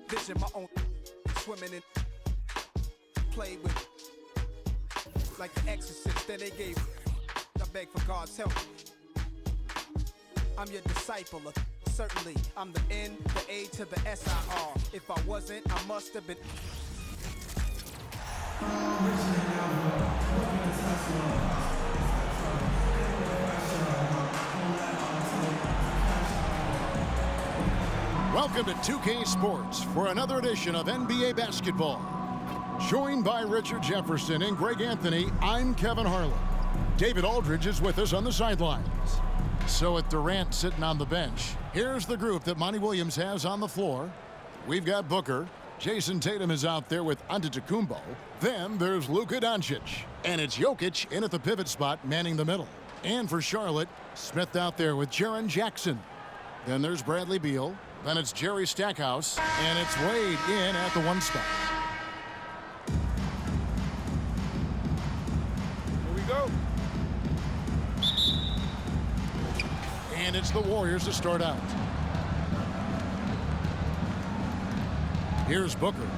vision, my own swimming in. Play with like the exorcist, then they gave. I beg for God's help. I'm your disciple, certainly. I'm the N, the A to the S-I-R. If I wasn't, I must have been. Welcome to 2K Sports for another edition of NBA Basketball. Joined by Richard Jefferson and Greg Anthony, I'm Kevin Harlan. David Aldridge is with us on the sidelines. So with Durant sitting on the bench, here's the group that Monty Williams has on the floor. We've got Booker. Jason Tatum is out there with Antetokounmpo. Then there's Luka Doncic. And it's Jokic in at the pivot spot, manning the middle. And for Charlotte, Smith out there with Jaren Jackson. Then there's Bradley Beal. Then it's Jerry Stackhouse. And it's Wade in at the one spot. Here we go. And it's the Warriors to start out. Here's Booker.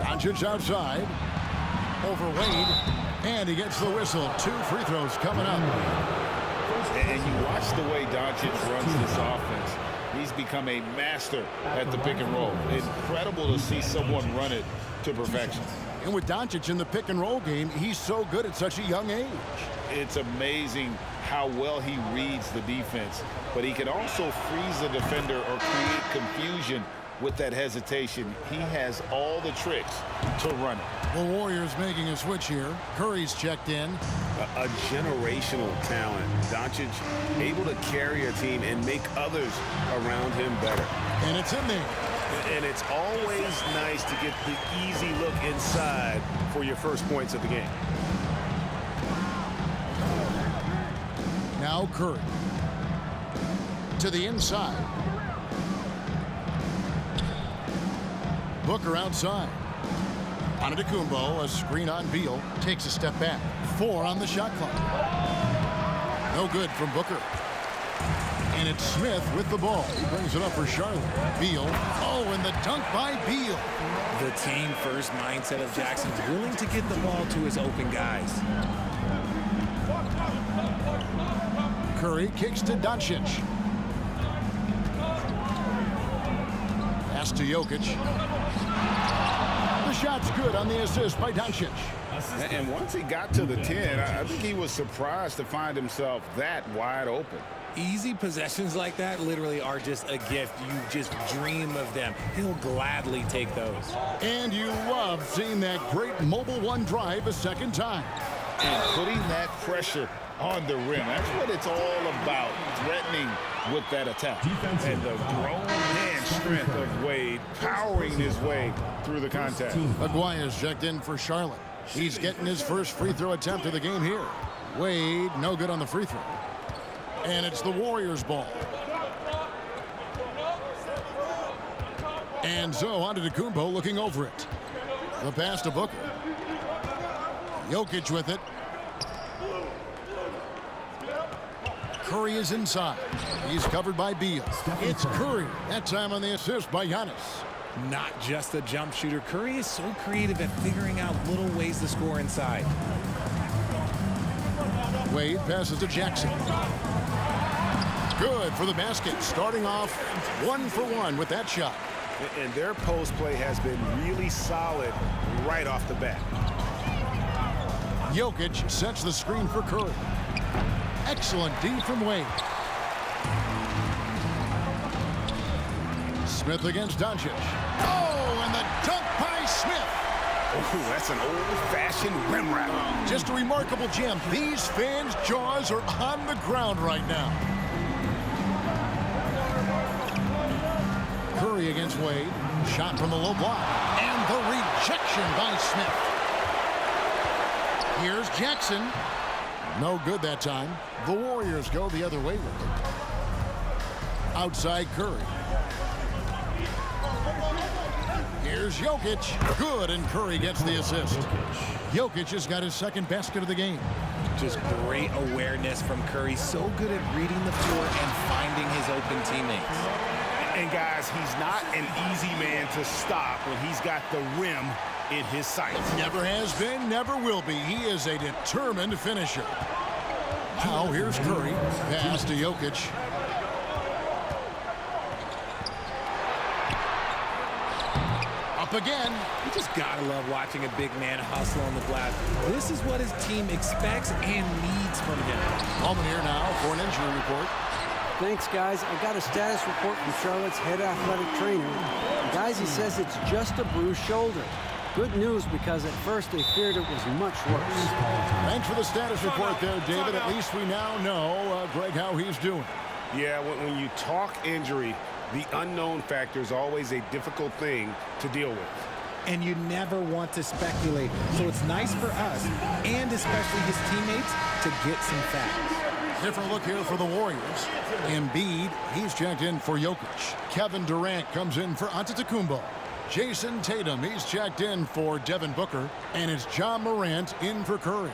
Doncic outside. Over Wade. And he gets the whistle. 2 free throws coming up. And you watch the way Doncic runs this offense. He's become a master at the pick and roll. Incredible to see someone run it to perfection. And with Doncic in the pick and roll game, he's so good at such a young age. It's amazing how well he reads the defense, but he can also freeze the defender or create confusion with that hesitation. He has all the tricks to run it. The Warriors making a switch here. Curry's checked in. A generational talent. Doncic able to carry a team and make others around him better. And it's in there. And it's always nice to get the easy look inside for your first points of the game. Now Curry. To the inside. Booker outside. Antetokounmpo, a screen on Beal, takes a step back. 4 on the shot clock. No good from Booker. And it's Smith with the ball. He brings it up for Charlotte. Beal. Oh, and the dunk by Beal. The team-first mindset of Jackson's willing to get the ball to his open guys. Curry kicks to Doncic. Pass to Jokic. The shot's good on the assist by Doncic. And once he got to the 10, I think he was surprised to find himself that wide open. Easy possessions like that literally are just a gift. You just dream of them. He'll gladly take those. And you love seeing that great Mobile One drive a second time. And putting that pressure on the rim. That's what it's all about, threatening with that attack. And the grown man strength of Wade powering his way through the contest. Aguirre's checked in for Charlotte. He's getting his first free throw attempt of the game here. Wade, no good on the free throw. And it's the Warriors' ball. And so Antetokounmpo looking over it. The pass to Booker. Jokic with it. Curry is inside. He's covered by Beal. It's Curry. That time on the assist by Giannis. Not just a jump shooter. Curry is so creative at figuring out little ways to score inside. Wade passes to Jackson. Good for the basket. Starting off 1 for 1 with that shot. And their post play has been really solid right off the bat. Jokic sets the screen for Curry. Excellent D from Wade. Smith against Doncic. Oh, and the dunk by Smith. Oh, that's an old-fashioned rim wrap. Just a remarkable gem. These fans' jaws are on the ground right now. Curry against Wade. Shot from the low block. And the rejection by Smith. Here's Jackson. No good that time. The Warriors go the other way with it. Outside Curry. Here's Jokic. Good, and Curry gets the assist. Jokic has got his second basket of the game. Just great awareness from Curry. So good at reading the floor and finding his open teammates. And guys, he's not an easy man to stop when he's got the rim in his sights. Never has been, never will be. He is a determined finisher. Now here's Curry. Pass to Jokic. Up again. You just gotta love watching a big man hustle on the glass. This is what his team expects and needs from him. Moment here now for an injury report. Thanks, guys. I got a status report from Charlotte's head athletic trainer. Guys, he says it's just a bruised shoulder. Good news, because at first they feared it was much worse. Thanks for the status report there, David. At least we now know, Greg, how he's doing. Yeah, when you talk injury, the unknown factor is always a difficult thing to deal with. And you never want to speculate. So it's nice for us, and especially his teammates, to get some facts. Different look here for the Warriors. Embiid, he's checked in for Jokic. Kevin Durant comes in for Antetokounmpo. Jason Tatum, he's checked in for Devin Booker. And it's John Morant in for Curry.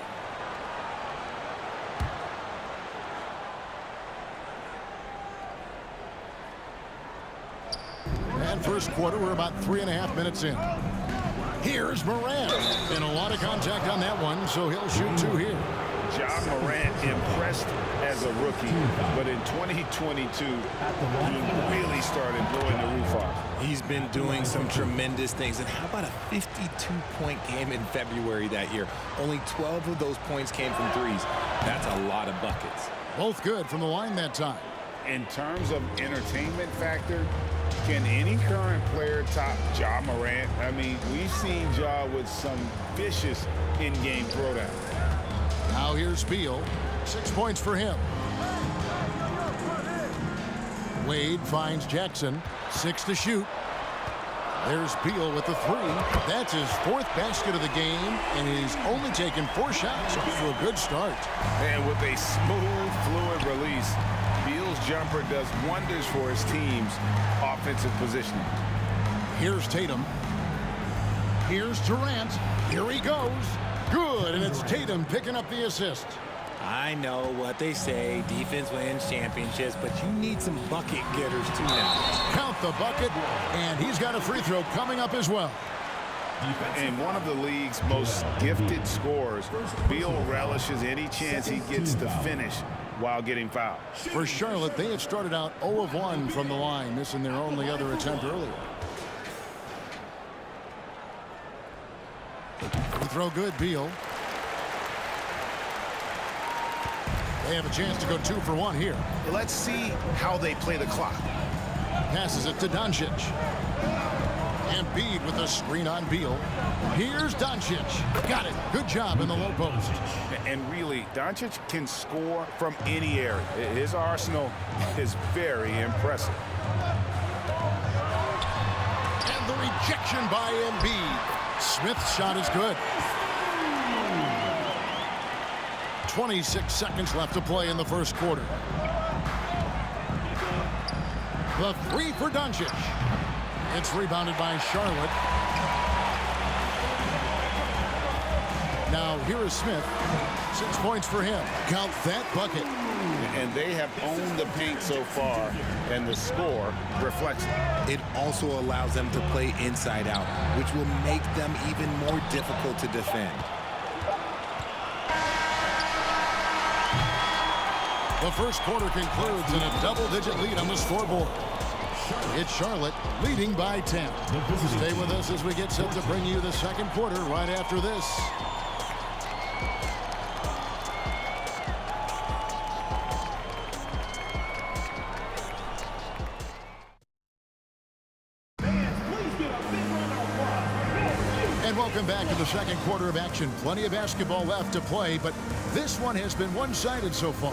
And first quarter, we're about 3.5 minutes in. Here's Morant. And a lot of contact on that one, so he'll shoot 2 here. John Morant impressed as a rookie, but in 2022, he really started blowing the roof off. He's been doing some tremendous things. And how about a 52-point game in February that year? Only 12 of those points came from threes. That's a lot of buckets. Both good from the line that time. In terms of entertainment factor, can any current player top Ja Morant? I mean, we've seen Ja with some vicious in-game throwdown. Now here's Beal. 6 points for him. Wade finds Jackson. 6 to shoot. There's Beal with the 3. That's his 4th basket of the game, and he's only taken 4 shots for a good start. And with a smooth, fluid release, Beal's jumper does wonders for his team's offensive positioning. Here's Tatum. Here's Durant. Here he goes. Good, and it's Tatum picking up the assist. I know what they say, defense wins championships, but you need some bucket getters too now. Count the bucket, and he's got a free throw coming up as well. And one of the league's most gifted scorers, Beal relishes any chance he gets to finish while getting fouled. For Charlotte, they had started out 0 of 1 from the line, missing their only other attempt earlier. Free throw good, Beal. They have a chance to go 2 for 1 here. Let's see how they play the clock. Passes it to Doncic. Embiid with a screen on Beal. Here's Doncic. Got it. Good job in the low post. And really, Doncic can score from any area. His arsenal is very impressive. And the rejection by Embiid. Smith's shot is good. 26 seconds left to play in the first quarter. The 3 for Doncic. It's rebounded by Charlotte. Now here is Smith. 6 points for him. Count that bucket. And they have owned the paint so far, and the score reflects it. It also allows them to play inside out, which will make them even more difficult to defend. The first quarter concludes in a double-digit lead on the scoreboard. It's Charlotte leading by 10. Stay with us as we get set to bring you the second quarter right after this. And welcome back to the second quarter of action. Plenty of basketball left to play, but this one has been one-sided so far.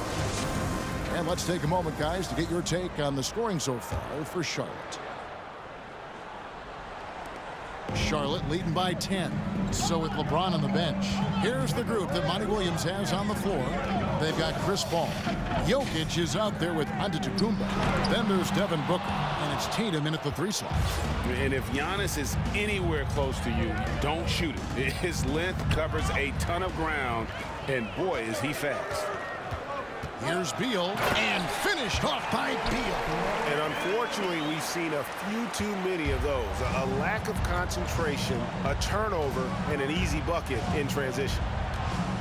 And let's take a moment, guys, to get your take on the scoring so far for Charlotte. Charlotte leading by 10. So with LeBron on the bench, here's the group that Monty Williams has on the floor. They've got Chris Paul. Jokic is out there with Antetokounmpo. Then there's Devin Booker, and it's Tatum in at the 3 slot. And if Giannis is anywhere close to you, don't shoot it. His length covers a ton of ground, and boy, is he fast. Here's Beal, and finished off by Beal. And unfortunately, we've seen a few too many of those. A lack of concentration, a turnover, and an easy bucket in transition.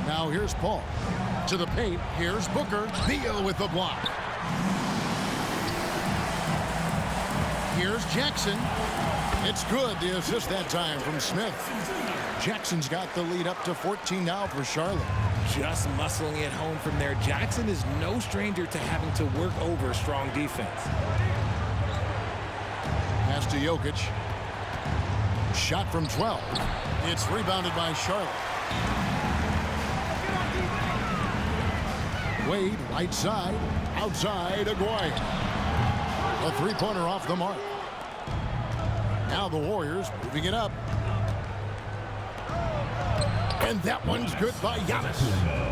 Now here's Paul. To the paint, here's Booker. Beal with the block. Here's Jackson. It's good. The assist that time from Smith. Jackson's got the lead up to 14 now for Charlotte. Just muscling it home from there. Jackson is no stranger to having to work over strong defense. Pass to Jokic. Shot from 12. It's rebounded by Charlotte. Wade, right side. Outside, Aguirre. A three-pointer off the mark. Now the Warriors moving it up. And that one's good by Giannis.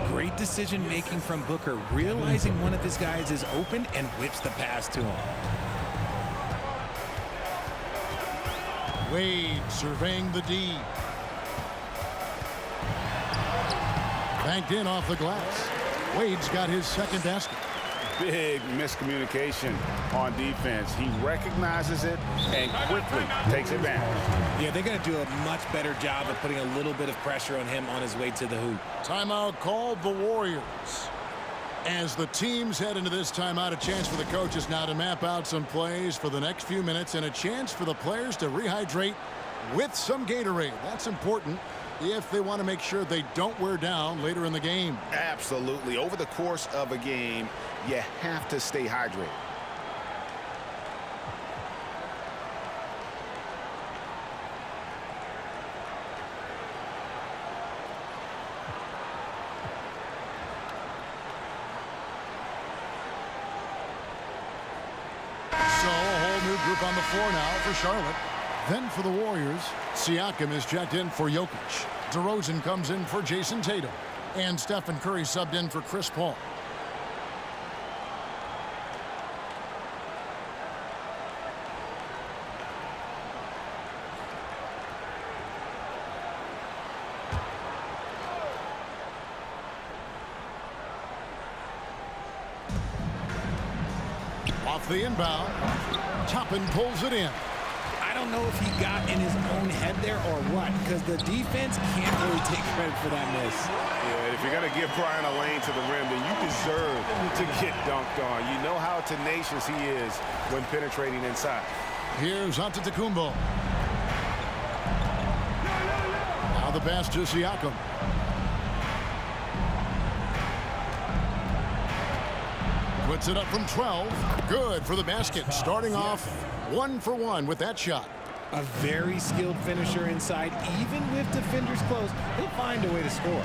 Great decision-making from Booker, realizing one of his guys is open and whips the pass to him. Wade surveying the D. Banked in off the glass. Wade's got his second basket. Big miscommunication on defense. He recognizes it and quickly takes advantage. Yeah, they're going to do a much better job of putting a little bit of pressure on him on his way to the hoop. Timeout called the Warriors. As the teams head into this timeout, a chance for the coaches now to map out some plays for the next few minutes and a chance for the players to rehydrate with some Gatorade. That's important if they want to make sure they don't wear down later in the game. Absolutely. Over the course of a game, you have to stay hydrated. So a whole new group on the floor now for Charlotte. Then for the Warriors, Siakam is checked in for Jokic. DeRozan comes in for Jason Tatum. And Stephen Curry subbed in for Chris Paul. Off the inbound, Toppin pulls it in. I don't know if he got in his own head there or what, because the defense can't really take credit for that miss. Yeah, if you're going to give Brian a lane to the rim, then you deserve to get dunked on. You know how tenacious he is when penetrating inside. Here's Antetokounmpo. Now the pass to Siakam. Puts it up from 12. Good for the basket. Starting off 1 for 1 with that shot. A very skilled finisher inside. Even with defenders close, he'll find a way to score.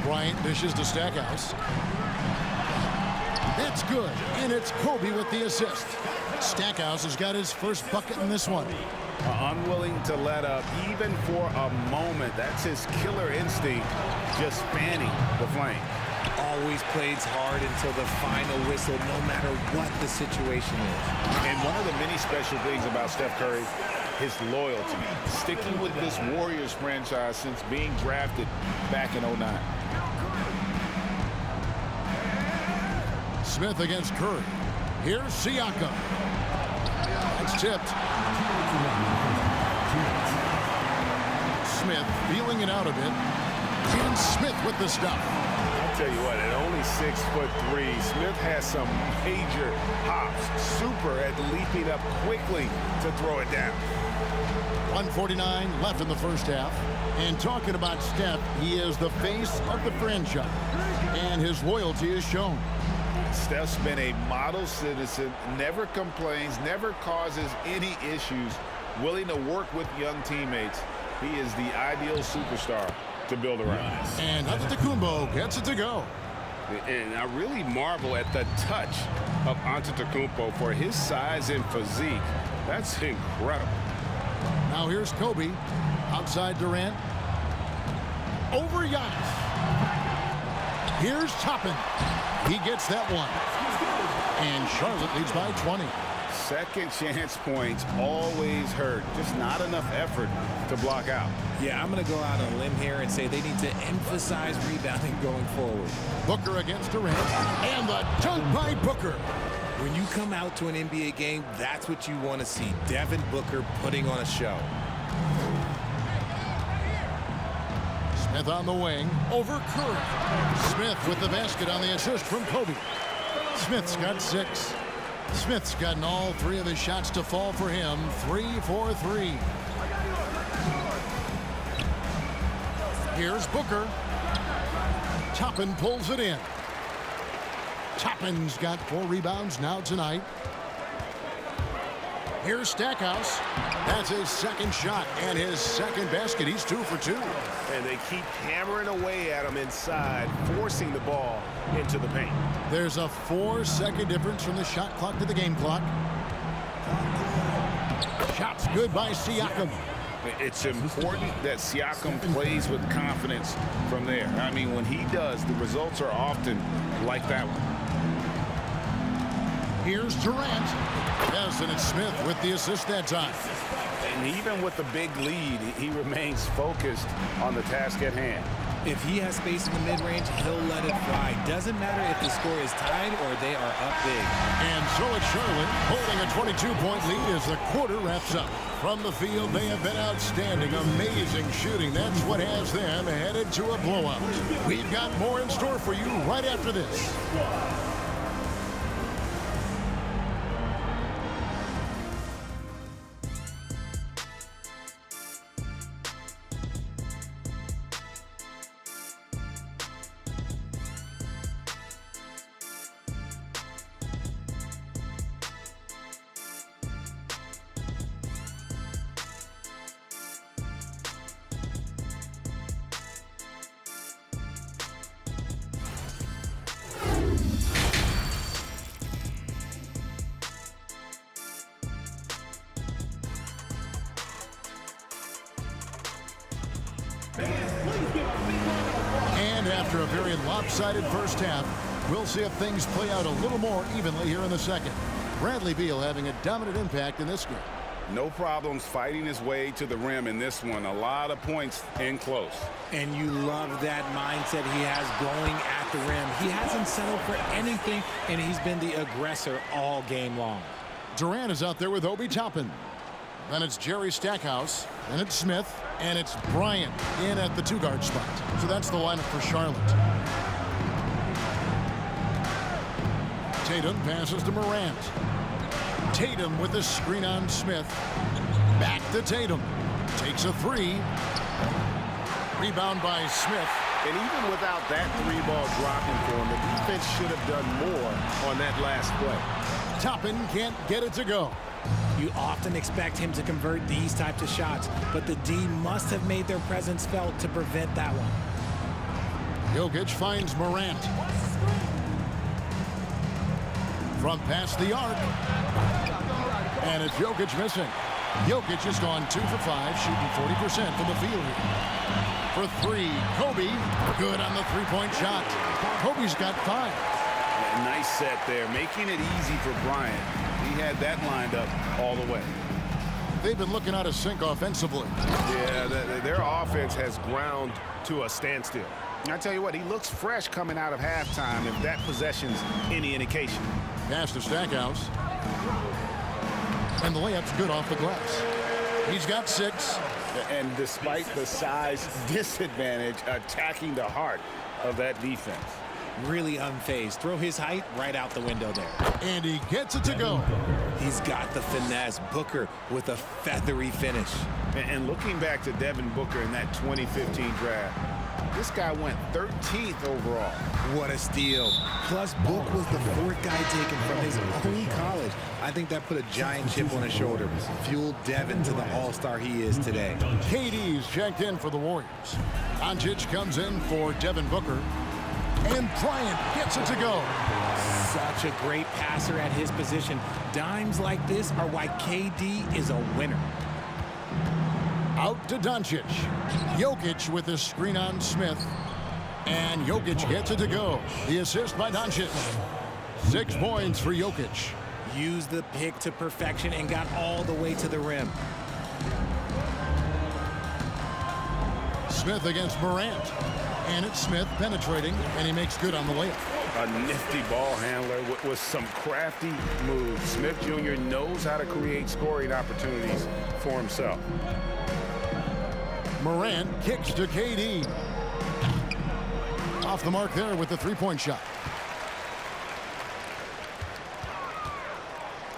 Bryant dishes to Stackhouse. That's good. And it's Kobe with the assist. Stackhouse has got his first bucket in this one. Unwilling to let up even for a moment. That's his killer instinct, just fanning the flame. Always plays hard until the final whistle, no matter what the situation is. And one of the many special things about Steph Curry, his loyalty. Sticking with this Warriors franchise since being drafted back in '09. Smith against Curry. Here's Siakam. It's tipped. Smith feeling it out a bit. And Smith with the stuff. I'll tell you what, at only 6'3", Smith has some major hops. Super at leaping up quickly to throw it down. 1:49 left in the first half. And talking about Steph, he is the face of the franchise. And his loyalty is shown. Steph's been a model citizen, never complains, never causes any issues, willing to work with young teammates. He is the ideal superstar to build around. And Antetokounmpo gets it to go. And I really marvel at the touch of Antetokounmpo for his size and physique. That's incredible. Now here's Kobe. Outside Durant. Over Giannis. Here's Toppin. He gets that one. And Charlotte leads by 20. Second chance points always hurt. Just not enough effort to block out. Yeah, I'm going to go out on a limb here and say they need to emphasize rebounding going forward. Booker against Durant, and the dunk by Booker. When you come out to an NBA game, that's what you want to see. Devin Booker putting on a show. Smith on the wing, over Curry. Smith with the basket on the assist from Kobe. Smith's got 6. Smith's gotten all 3 of his shots to fall for him. 3 for 3. Here's Booker. Toppin pulls it in. Toppin's got 4 rebounds now tonight. Here's Stackhouse. That's his second shot and his second basket. He's 2 for 2. And they keep hammering away at him inside, forcing the ball into the paint. There's a 4-second difference from the shot clock to the game clock. Shots good by Siakam. It's important that Siakam plays with confidence from there. I mean, when he does, the results are often like that one. Here's Durant. Yes, and it's Smith with the assist that time. And even with the big lead, he remains focused on the task at hand. If he has space in the mid-range, he'll let it fly. Doesn't matter if the score is tied or they are up big. And so it's Charlotte holding a 22-point lead as the quarter wraps up. From the field, they have been outstanding. Amazing shooting. That's what has them headed to a blowout. We've got more in store for you right after this. And after a very lopsided first half, we'll see if things play out a little more evenly here in the second. Bradley Beal having a dominant impact in this game. No problems fighting his way to the rim in this one. A lot of points in close. And you love that mindset he has going at the rim. He hasn't settled for anything, and he's been the aggressor all game long. Durant is out there with Obi Toppin. Then it's Jerry Stackhouse. Then it's Smith. And it's Bryant in at the 2-guard spot. So that's the lineup for Charlotte. Tatum passes to Morant. Tatum with the screen on Smith. Back to Tatum. Takes a 3. Rebound by Smith. And even without that 3-ball dropping for him, the defense should have done more on that last play. Toppin can't get it to go. You often expect him to convert these types of shots, but the D must have made their presence felt to prevent that one. Jokic finds Morant. From past the arc. And it's Jokic missing. Jokic has gone 2 for 5, shooting 40% from the field here. For 3, Kobe. Good on the 3-point shot. Kobe's got 5. Nice set there, making it easy for Bryant. He had that lined up all the way. They've been looking out of sync offensively. Yeah, their offense has ground to a standstill. I tell you what, he looks fresh coming out of halftime if that possession's any indication. Pass to Stackhouse. And the layup's good off the glass. He's got 6. And despite the size disadvantage, attacking the heart of that defense. Really unfazed. Throw his height right out the window there. And he gets it to go. He's got the finesse. Booker with a feathery finish. And looking back to Devin Booker in that 2015 draft, this guy went 13th overall. What a steal. Plus, Book was the 4th guy taken from his own college. I think that put a giant chip on his shoulder. Fueled Devin to the all-star he is today. KD's checked in for the Warriors. Doncic comes in for Devin Booker. And Bryant gets it to go. Such a great passer at his position. Dimes like this are why KD is a winner. Out to Doncic. Jokic with a screen on Smith. And Jokic gets it to go. The assist by Doncic. 6 points for Jokic. Used the pick to perfection and got all the way to the rim. Smith against Morant. And it's Smith penetrating, and he makes good on the layup. A nifty ball handler with some crafty moves. Smith Jr. knows how to create scoring opportunities for himself. Morant kicks to KD. Off the mark there with the three-point shot.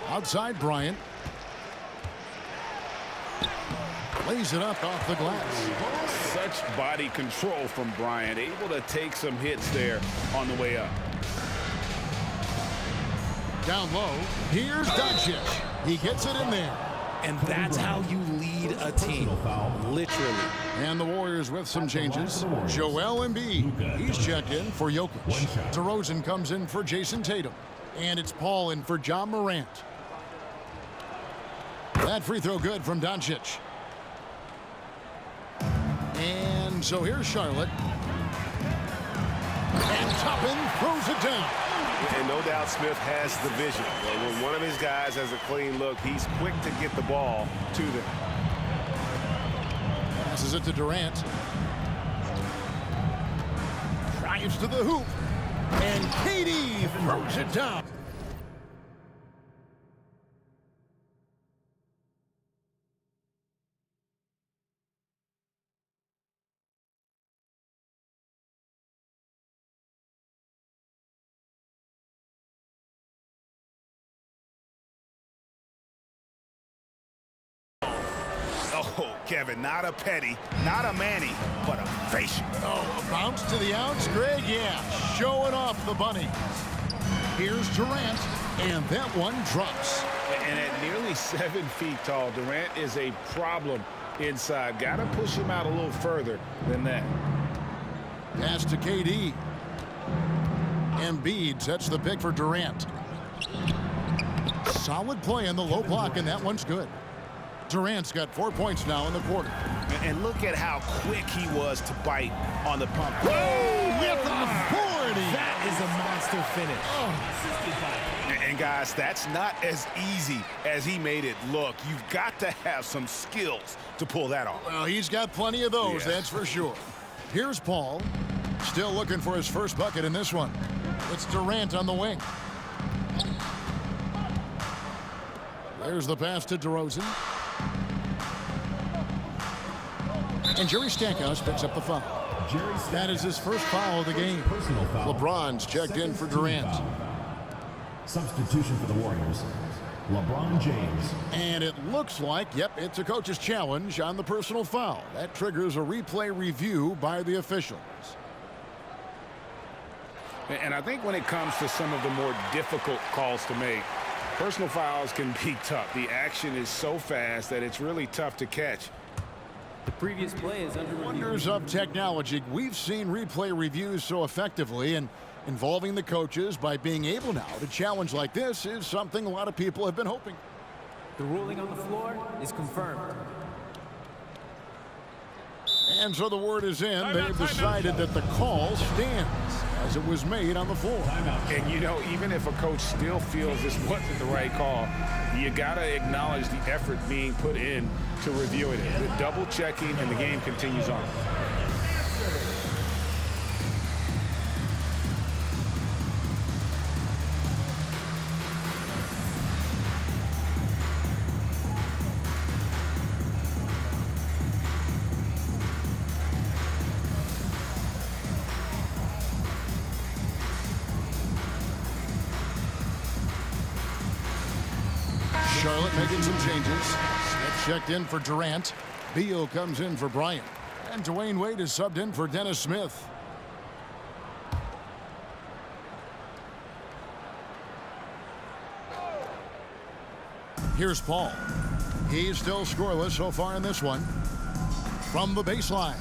Outside Bryant. Lays it up off the glass. Such body control from Bryant, able to take some hits there on the way up. Down low, here's Doncic. He gets it in there. And that's how you lead a team, literally. And the Warriors with some changes. Joel Embiid, he's checked in for Jokic. DeRozan comes in for Jason Tatum. And it's Paul in for John Morant. That free throw good from Doncic. And so here's Charlotte. And Toppin throws it down. And no doubt Smith has the vision. When one of his guys has a clean look, he's quick to get the ball to them. Passes it to Durant. Drives to the hoop. And KD throws it down. Oh, Kevin, not a petty, not a Manny, but a facial. Oh, a bounce to the outs, Greg? Yeah, showing off the bunny. Here's Durant, and that one drops. And at nearly 7 feet tall, Durant is a problem inside. Got to push him out a little further than that. Pass to KD. Embiid sets the pick for Durant. Solid play in the low block, and that one's good. Durant's got 4 points now in the quarter. And look at how quick he was to bite on the pump. Oh, with authority. That is a monster finish. Oh. And guys, that's not as easy as he made it look. You've got to have some skills to pull that off. Well, he's got plenty of those, that's for sure. Here's Paul. Still looking for his first bucket in this one. It's Durant on the wing. There's the pass to DeRozan. And Jerry Stackhouse picks up the foul. That is his first foul of the game. LeBron's checked in for Durant. Substitution for the Warriors, LeBron James. And it looks like, yep, it's a coach's challenge on the personal foul. That triggers a replay review by the officials. And I think when it comes to some of the more difficult calls to make, personal fouls can be tough. The action is so fast that it's really tough to catch. The previous play is under review. Wonders of technology. We've seen replay reviews so effectively, and involving the coaches by being able now to challenge like this is something a lot of people have been hoping. The ruling on the floor is confirmed. And so the word is in. They've decided that the call stands as it was made on the floor. And, you know, even if a coach still feels this wasn't the right call, you got to acknowledge the effort being put in to reviewing it. The double checking, and the game continues on. Charlotte making some changes. Smith checked in for Durant. Beal comes in for Bryant. And Dwayne Wade is subbed in for Dennis Smith. Here's Paul. He's still scoreless so far in this one. From the baseline.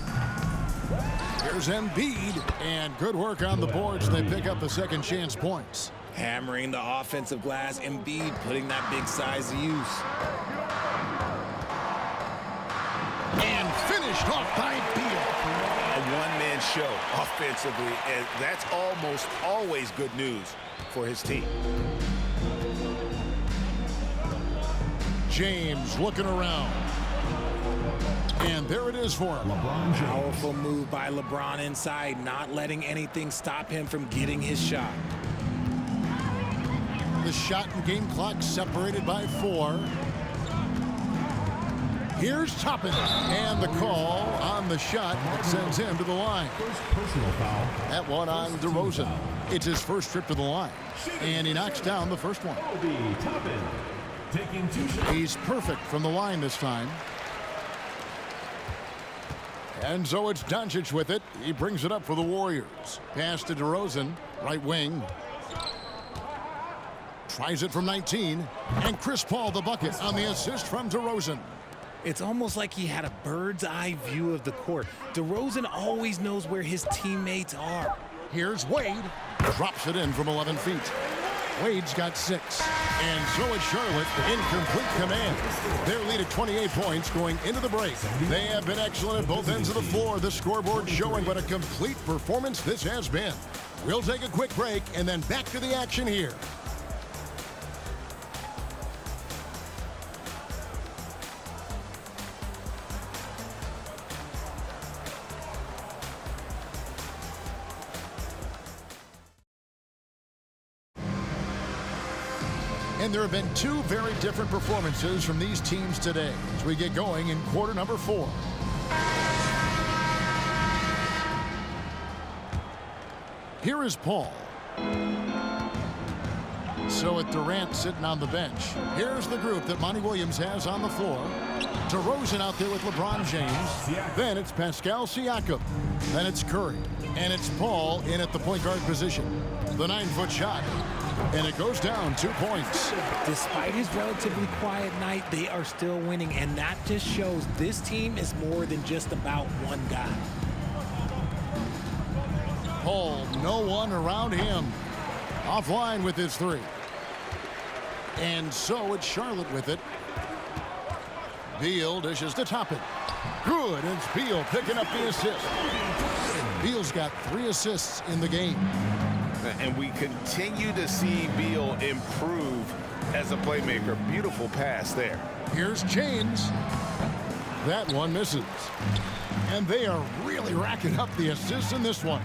Here's Embiid. And good work on the boards. They pick up the second chance points. Hammering the offensive glass. Embiid putting that big size to use. And finished off by Beal. A one-man show offensively, and that's almost always good news for his team. James looking around. And there it is for him. LeBron James. Powerful move by LeBron inside, not letting anything stop him from getting his shot. The shot and game clock separated by 4. Here's Toppin, and the call on the shot that sends him to the line. First personal foul. That one on DeRozan. It's his first trip to the line, and he knocks down the first one. Obi Toppin taking 2 shots. He's perfect from the line this time. And so it's Doncic with it. He brings it up for the Warriors. Pass to DeRozan, right wing. Tries it from 19. And Chris Paul the bucket on the assist from DeRozan. It's almost like he had a bird's eye view of the court. DeRozan always knows where his teammates are. Here's Wade. Drops it in from 11 feet. Wade's got 6. And so it's Charlotte in complete command. Their lead at 28 points going into the break. They have been excellent at both ends of the floor. The scoreboard showing what a complete performance this has been. We'll take a quick break and then back to the action here. And there have been 2 very different performances from these teams today as we get going in quarter number 4. Here is Paul. So with Durant sitting on the bench, here's the group that Monty Williams has on the floor. DeRozan out there with LeBron James. Then it's Pascal Siakam. Then it's Curry. And it's Paul in at the point guard position. The 9-foot shot. And it goes down 2 points. Despite his relatively quiet night, they are still winning, and that just shows this team is more than just about one guy. Paul, no one around him. Offline with his 3. And so it's Charlotte with it. Beal dishes to Toppin. Good, and it's Beal picking up the assist. Beal's got 3 assists in the game. And we continue to see Beal improve as a playmaker. Beautiful pass there. Here's James. That one misses. And they are really racking up the assists in this one.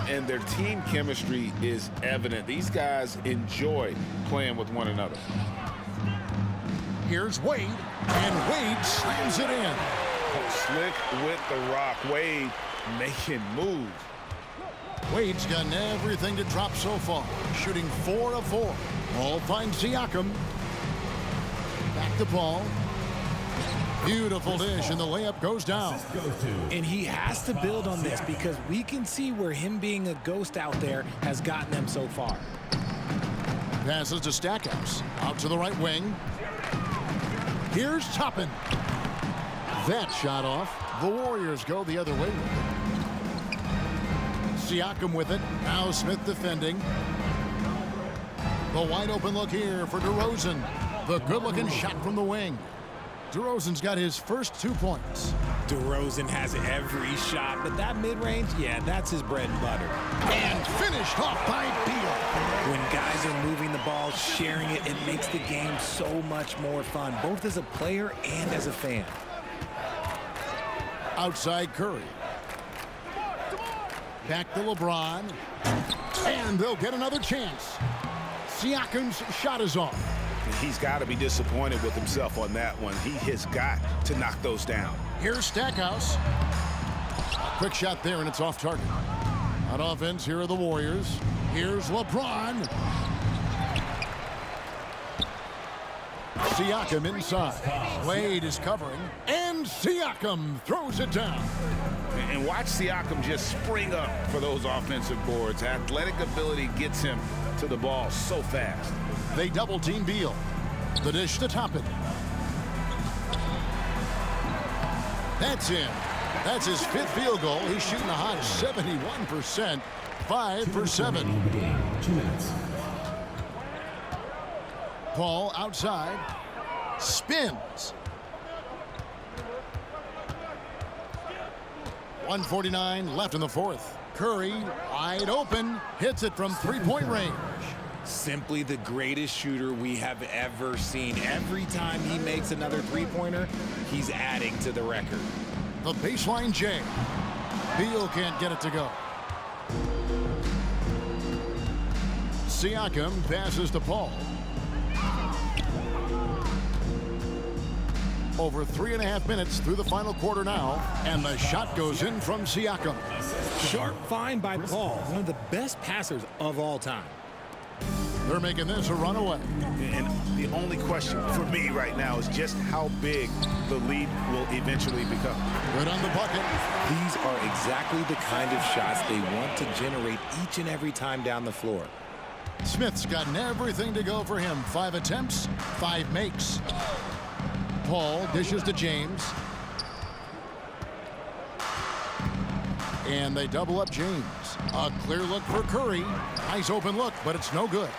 And their team chemistry is evident. These guys enjoy playing with one another. Here's Wade. And Wade slams it in. Slick with the rock. Wade making moves. Wade's gotten everything to drop so far, shooting 4 of 4. Paul finds Siakam. Back to Paul. Beautiful dish, and the layup goes down. And he has to build on this because we can see where him being a ghost out there has gotten them so far. Passes to Stackhouse. Out to the right wing. Here's Toppin. That shot off. The Warriors go the other way with it. Siakam with it. Now Smith defending. The wide open look here for DeRozan. The good-looking shot from the wing. DeRozan's got his first 2 points. DeRozan has every shot, but that mid-range, yeah, that's his bread and butter. And finished off by Beal. When guys are moving the ball, sharing it, it makes the game so much more fun, both as a player and as a fan. Outside Curry. Back to LeBron. And they'll get another chance. Siakam's shot is off. He's got to be disappointed with himself on that one. He has got to knock those down. Here's Stackhouse. Quick shot there, and it's off target. On offense, here are the Warriors. Here's LeBron. Siakam inside. Wade is covering, and Siakam throws it down. And watch Siakam just spring up for those offensive boards. Athletic ability gets him to the ball so fast. They double-team Beal. The dish to Toppin. That's in. That's his 5th field goal. He's shooting a hot 71%. 5 for 7. 2 minutes. Paul outside. Spins. 1:49 left in the 4th. Curry wide open. Hits it from 3-point range. Simply the greatest shooter we have ever seen. Every time he makes another three-pointer, he's adding to the record. The baseline J. Beal can't get it to go. Siakam passes to Paul. Over 3.5 minutes through the final quarter now, and the shot goes in from Siakam. Sharp find by Paul, one of the best passers of all time. They're making this a runaway. And the only question for me right now is just how big the lead will eventually become. Good on the bucket. These are exactly the kind of shots they want to generate each and every time down the floor. Smith's gotten everything to go for him. 5 attempts, 5 makes. Paul dishes to James. And they double up James. A clear look for Curry. Nice open look, but it's no good.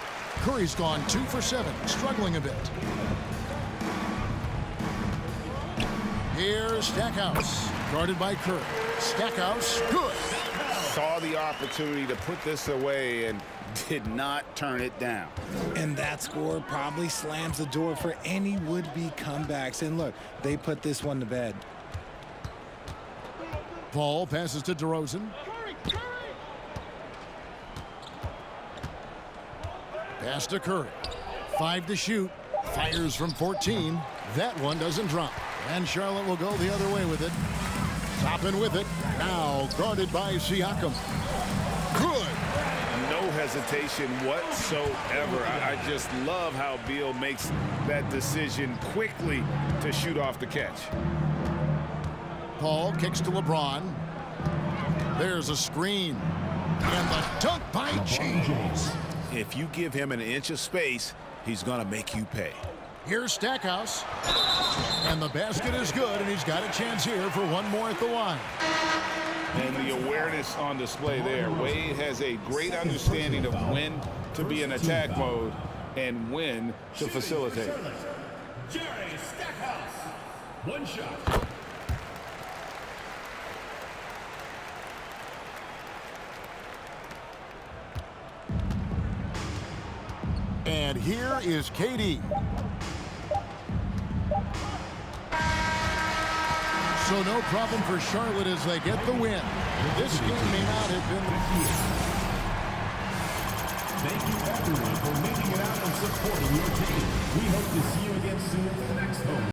Curry's gone 2 for 7, struggling a bit. Here's Stackhouse, guarded by Curry. Stackhouse, good. Saw the opportunity to put this away and did not turn it down. And that score probably slams the door for any would-be comebacks. And look, they put this one to bed. Paul passes to DeRozan. Pass to Curry. 5 to shoot. Fires from 14. That one doesn't drop. And Charlotte will go the other way with it. Topping with it. Now guarded by Siakam. Good. No hesitation whatsoever. I just love how Beal makes that decision quickly to shoot off the catch. Paul kicks to LeBron. There's a screen. And the dunk by James. If you give him an inch of space, he's going to make you pay. Here's Stackhouse. And the basket is good, and he's got a chance here for one more at the line. And the awareness on display there. Wade has a great understanding of when to be in attack mode and when to facilitate. Jerry Stackhouse. One shot. And here is KD. So no problem for Charlotte as they get the win. This game may not have been the Thank you everyone for making it out and supporting your team. We hope to see you again soon for the next home.